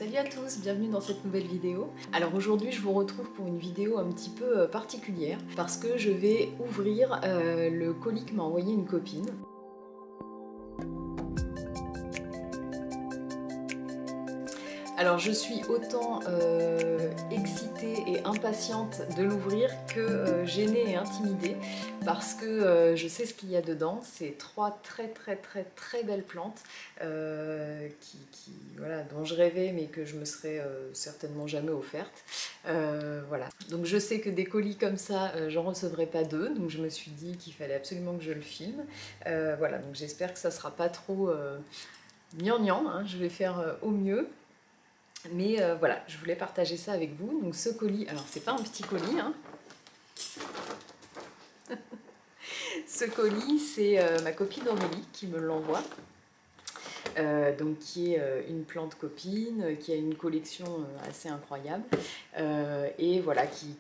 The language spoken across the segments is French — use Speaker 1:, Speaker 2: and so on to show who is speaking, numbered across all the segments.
Speaker 1: Salut à tous, bienvenue dans cette nouvelle vidéo. Alors aujourd'hui je vous retrouve pour une vidéo un petit peu particulière parce que je vais ouvrir le colis que m'a envoyé une copine. Alors je suis autant excitée et impatiente de l'ouvrir que gênée et intimidée parce que je sais ce qu'il y a dedans. C'est trois très belles plantes voilà, dont je rêvais mais que je me serais certainement jamais offerte. Voilà. Donc je sais que des colis comme ça, j'en recevrai pas deux, donc je me suis dit qu'il fallait absolument que je le filme. Voilà, donc j'espère que ça sera pas trop gnangnan, hein, je vais faire au mieux. Mais voilà, je voulais partager ça avec vous. Donc ce colis, alors c'est pas un petit colis, hein. Ce colis, c'est ma copine Aurélie qui me l'envoie. Donc qui est une plante copine, qui a une collection assez incroyable. Et voilà, qui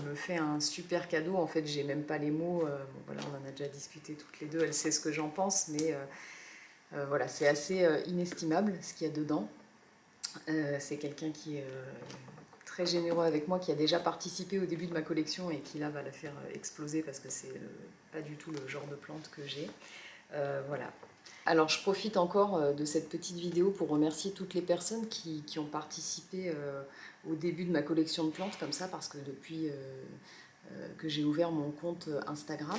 Speaker 1: me fait un super cadeau. En fait, j'ai même pas les mots. Bon, voilà, on en a déjà discuté toutes les deux, elle sait ce que j'en pense, mais voilà, c'est assez inestimable ce qu'il y a dedans. C'est quelqu'un qui est très généreux avec moi, qui a déjà participé au début de ma collection et qui là va la faire exploser parce que c'est pas du tout le genre de plante que j'ai. Voilà. Alors je profite encore de cette petite vidéo pour remercier toutes les personnes qui ont participé au début de ma collection de plantes comme ça, parce que depuis que j'ai ouvert mon compte Instagram,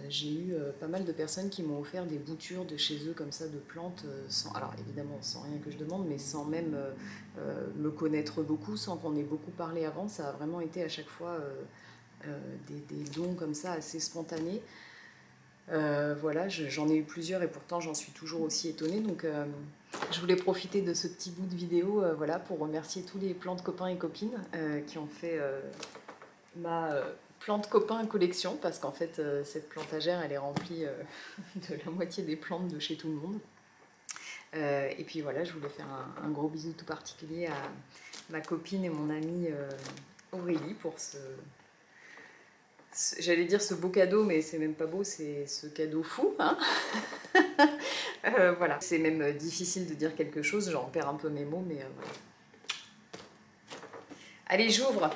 Speaker 1: j'ai eu pas mal de personnes qui m'ont offert des boutures de chez eux comme ça, de plantes, alors évidemment sans rien que je demande, mais sans même me connaître beaucoup, sans qu'on ait beaucoup parlé avant. Ça a vraiment été à chaque fois des dons comme ça assez spontanés. Voilà, j'en ai eu plusieurs et pourtant j'en suis toujours aussi étonnée, donc je voulais profiter de ce petit bout de vidéo voilà, pour remercier tous les plantes copains et copines qui ont fait ma plante copain collection, parce qu'en fait cette plantagère elle est remplie de la moitié des plantes de chez tout le monde. Et puis voilà, je voulais faire un gros bisou tout particulier à ma copine et mon amie Aurélie pour j'allais dire ce beau cadeau, mais c'est même pas beau, c'est ce cadeau fou, hein. Voilà, c'est même difficile de dire quelque chose, j'en perds un peu mes mots, mais voilà. Allez, j'ouvre.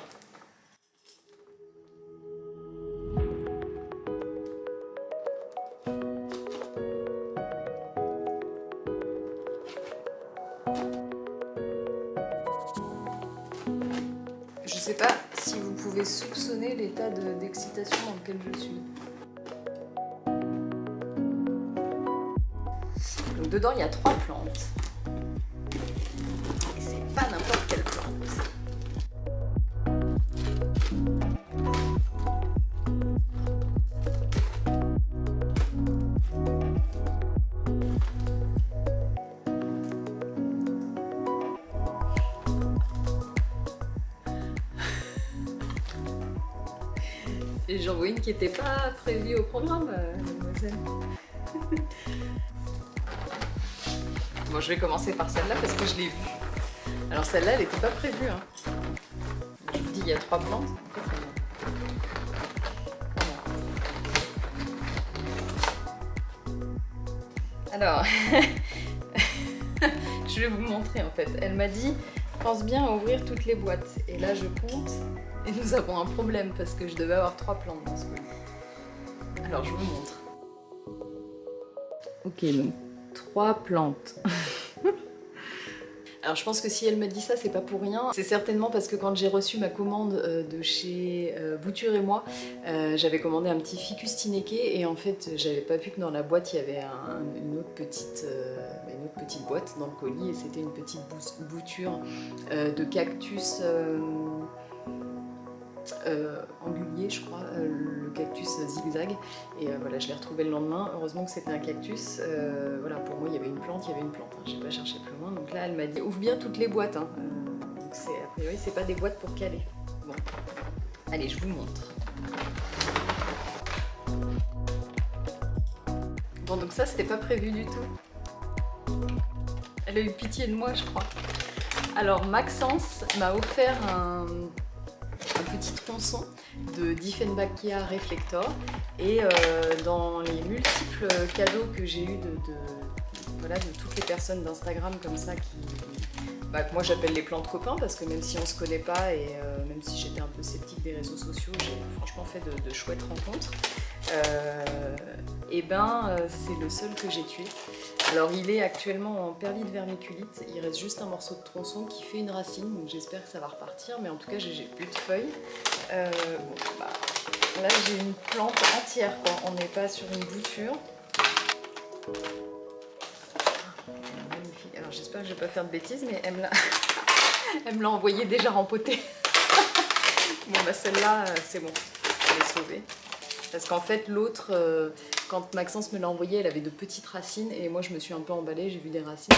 Speaker 1: Je sais pas si vous pouvez soupçonner l'état d'excitation dans lequel je suis. Donc dedans il y a 3 plantes. Et c'est pas n'importe quelle plante. Et j'en vois une qui n'était pas prévue au programme, mademoiselle. Bon, je vais commencer par celle-là parce que je l'ai vue. Alors celle-là, elle n'était pas prévue, hein. Je vous dis, il y a 3 plantes. Alors, je vais vous montrer en fait. Elle m'a dit, pense bien à ouvrir toutes les boîtes. Et là, je compte. Et nous avons un problème parce que je devais avoir 3 plantes dans ce colis. Alors je vous montre. Ok, donc 3 plantes. Alors je pense que si elle me dit ça, c'est pas pour rien. C'est certainement parce que quand j'ai reçu ma commande de chez Bouture et moi, j'avais commandé un petit ficus tineke et en fait j'avais pas vu que dans la boîte il y avait une autre petite boîte dans le colis, et c'était une petite bouture de cactus angulier, je crois, le cactus zigzag, et voilà, je l'ai retrouvé le lendemain. Heureusement que c'était un cactus. Voilà, pour moi il y avait une plante, hein. J'ai pas cherché plus loin, donc là elle m'a dit ouvre bien toutes les boîtes, hein. Donc a priori c'est pas des boîtes pour caler. Bon, allez, je vous montre. Bon, donc ça c'était pas prévu du tout. Elle a eu pitié de moi, je crois. Alors Maxence m'a offert un petit tronçon de Diefenbachia Reflector, et dans les multiples cadeaux que j'ai eu voilà, de toutes les personnes d'Instagram comme ça que moi j'appelle les plantes copains, parce que même si on se connaît pas et même si j'étais un peu sceptique des réseaux sociaux, j'ai franchement fait de chouettes rencontres. C'est le seul que j'ai tué. Alors il est actuellement en perlis de vermiculite, il reste juste un morceau de tronçon qui fait une racine, donc j'espère que ça va repartir, mais en tout cas j'ai plus de feuilles. Là j'ai une plante entière, quoi. On n'est pas sur une bouture. Magnifique. Alors j'espère que je vais pas faire de bêtises, mais elle me l'a envoyé déjà rempotée. Bon bah celle-là c'est bon, je l'ai sauvée. Parce qu'en fait l'autre, quand Maxence me l'a envoyée, elle avait de petites racines et moi je me suis un peu emballée, j'ai vu des racines.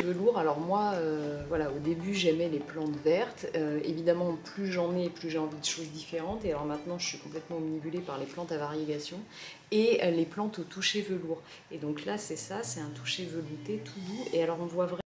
Speaker 1: Velours, alors moi, voilà, au début j'aimais les plantes vertes. Évidemment, plus j'en ai, plus j'ai envie de choses différentes. Et alors maintenant, je suis complètement omnibulée par les plantes à variegation et les plantes au toucher velours. Et donc là, c'est ça, c'est un toucher velouté tout doux. Et alors on voit vraiment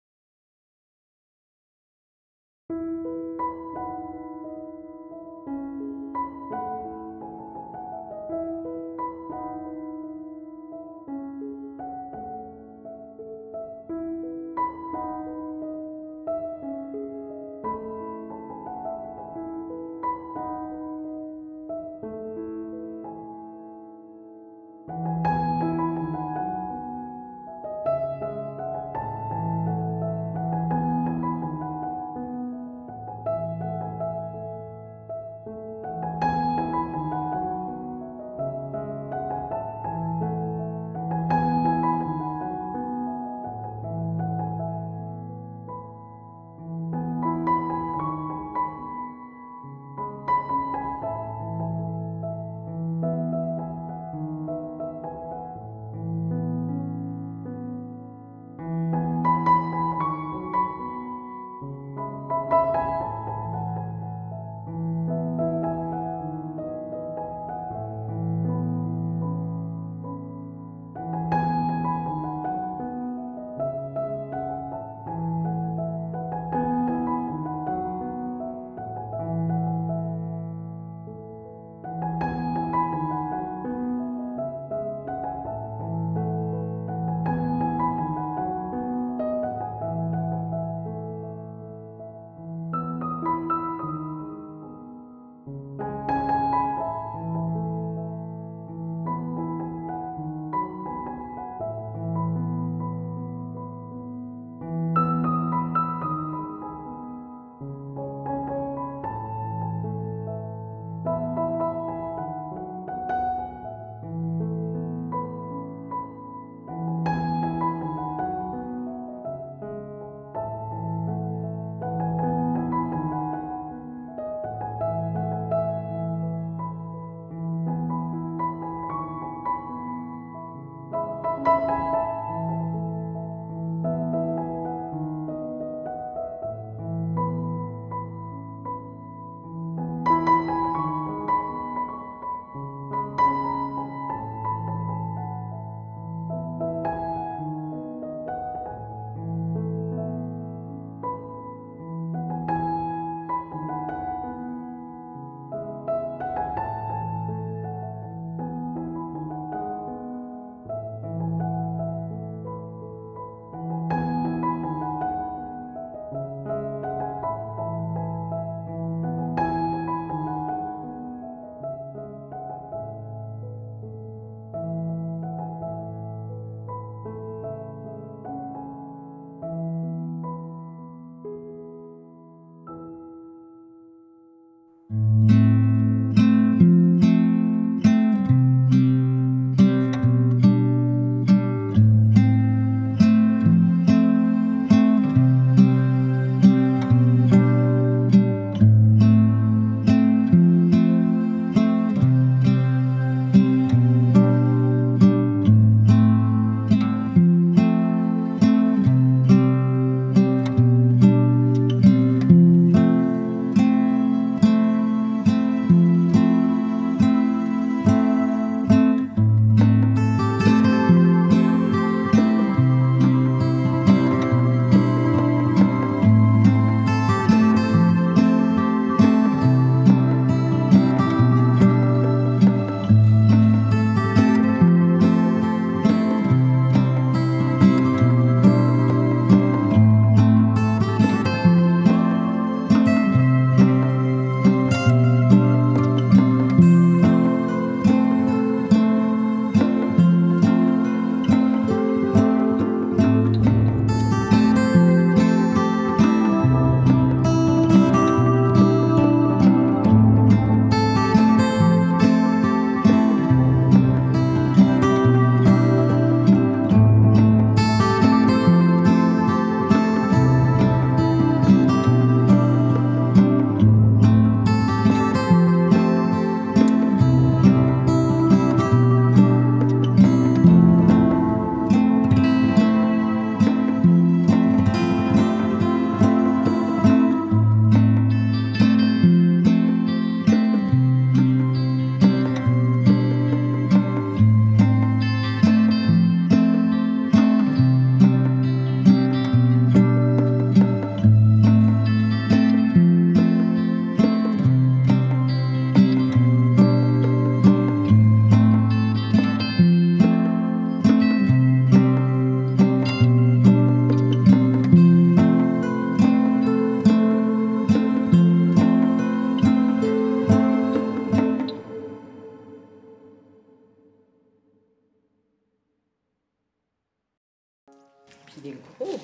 Speaker 1: Puis il est gros.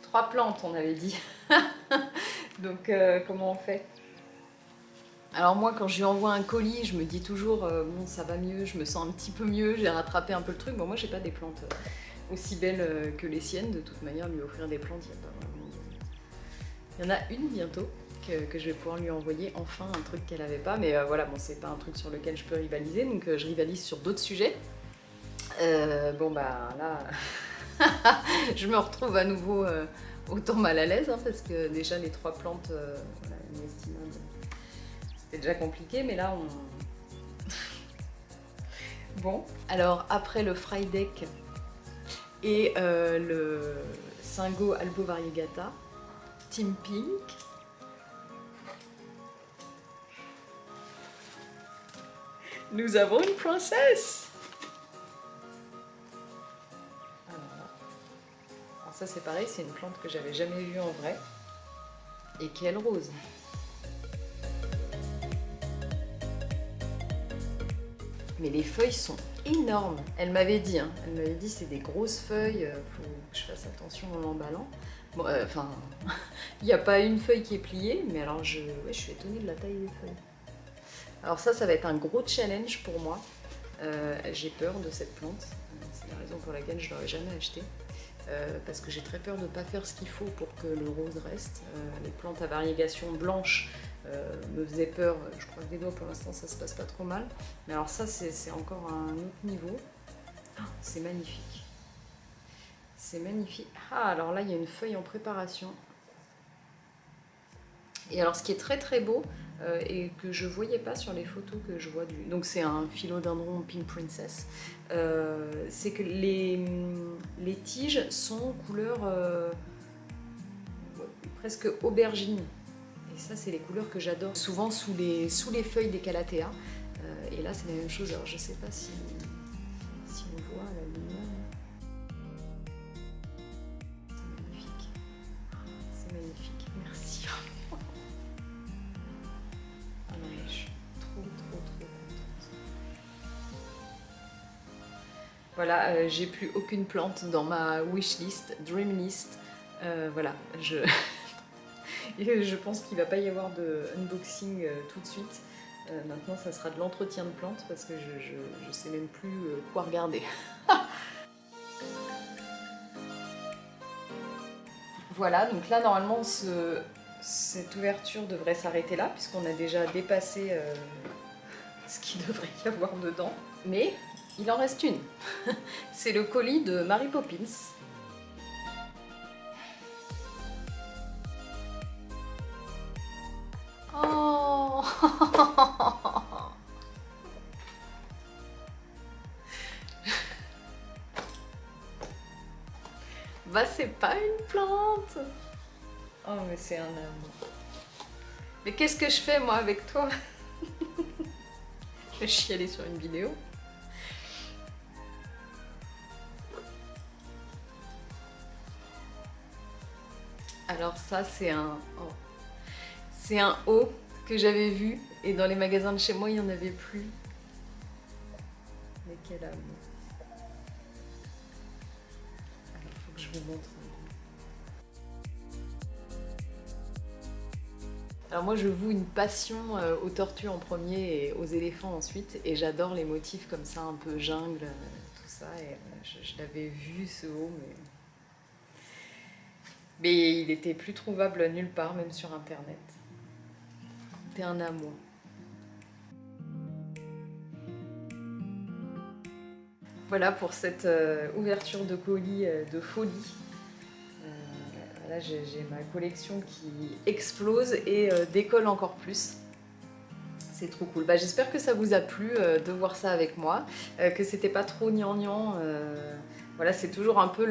Speaker 1: 3 plantes, on avait dit. Donc, comment on fait? Alors moi, quand je lui envoie un colis, je me dis toujours, bon, ça va mieux, je me sens un petit peu mieux, j'ai rattrapé un peu le truc. Bon, moi, j'ai pas des plantes aussi belles que les siennes. De toute manière, lui offrir des plantes, il n'y a pas vraiment... Il y en a une bientôt que je vais pouvoir lui envoyer, enfin, un truc qu'elle n'avait pas. Mais voilà, bon, c'est pas un truc sur lequel je peux rivaliser, donc je rivalise sur d'autres sujets. Bon, bah là, je me retrouve à nouveau autant mal à l'aise, hein, parce que déjà, les 3 plantes, voilà, inestimables. C'est déjà compliqué, mais là, on... Bon, alors après le Frydek et le Singo Albo Variegata, Team Pink, nous avons une princesse. Alors ça c'est pareil, c'est une plante que j'avais jamais vue en vrai et qui est rose. Mais les feuilles sont énormes. Elle m'avait dit, c'est des grosses feuilles, faut que je fasse attention en l'emballant. Bon, enfin, il n'y a pas une feuille qui est pliée, mais alors je suis étonnée de la taille des feuilles. Alors ça va être un gros challenge pour moi. J'ai peur de cette plante, c'est la raison pour laquelle je ne l'aurais jamais achetée. Parce que j'ai très peur de ne pas faire ce qu'il faut pour que le rose reste. Les plantes à variégation blanche me faisaient peur. Je crois que les doigts pour l'instant ça se passe pas trop mal. Mais alors ça c'est encore un autre niveau. Oh, c'est magnifique. C'est magnifique. Ah, alors là il y a une feuille en préparation. Et alors ce qui est très très beau et que je voyais pas sur les photos que je vois donc c'est un philodendron Pink Princess, c'est que les tiges sont couleur presque aubergine. Et ça c'est les couleurs que j'adore, souvent sous les feuilles des calathea. Et là c'est la même chose, alors je sais pas si on voit à la lumière. C'est magnifique. C'est magnifique, merci. Voilà, j'ai plus aucune plante dans ma wishlist, dreamlist. Voilà, je pense qu'il ne va pas y avoir de unboxing tout de suite. Maintenant, ça sera de l'entretien de plantes parce que je sais même plus quoi regarder. Voilà, donc là, normalement, cette ouverture devrait s'arrêter là puisqu'on a déjà dépassé ce qu'il devrait y avoir dedans. Mais il en reste une. C'est le colis de Mary Poppins. Oh. Bah c'est pas une plante. Oh mais c'est un amour. Mais qu'est-ce que je fais moi avec toi? Je vais chialer sur une vidéo. Alors ça c'est un haut que j'avais vu et dans les magasins de chez moi il n'y en avait plus. Mais quel amour. Alors il faut que je vous montre. Alors moi je voue une passion aux tortues en premier et aux éléphants ensuite et j'adore les motifs comme ça un peu jungle, tout ça et je l'avais vu ce haut mais il était plus trouvable nulle part, même sur internet. C'était un amour. Voilà pour cette ouverture de colis de folie. Là j'ai ma collection qui explose et décolle encore plus. C'est trop cool. Bah, j'espère que ça vous a plu de voir ça avec moi, que c'était pas trop gnangnan. Voilà, c'est toujours un peu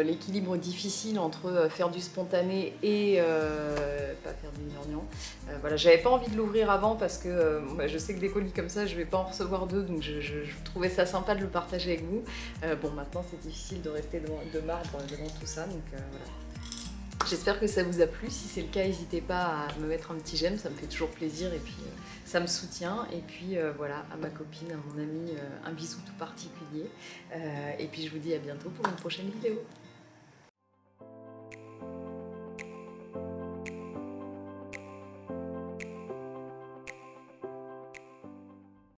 Speaker 1: l'équilibre difficile entre faire du spontané et pas faire du gnangnan. Voilà, j'avais pas envie de l'ouvrir avant parce que bah, je sais que des colis comme ça, je vais pas en recevoir deux, donc je trouvais ça sympa de le partager avec vous. Bon, maintenant c'est difficile de rester de marbre devant tout ça, donc voilà. J'espère que ça vous a plu. Si c'est le cas, n'hésitez pas à me mettre un petit j'aime, ça me fait toujours plaisir et puis ça me soutient. Et puis voilà, à ma copine, à mon amie, un bisou tout particulier. Et puis je vous dis à bientôt pour une prochaine vidéo.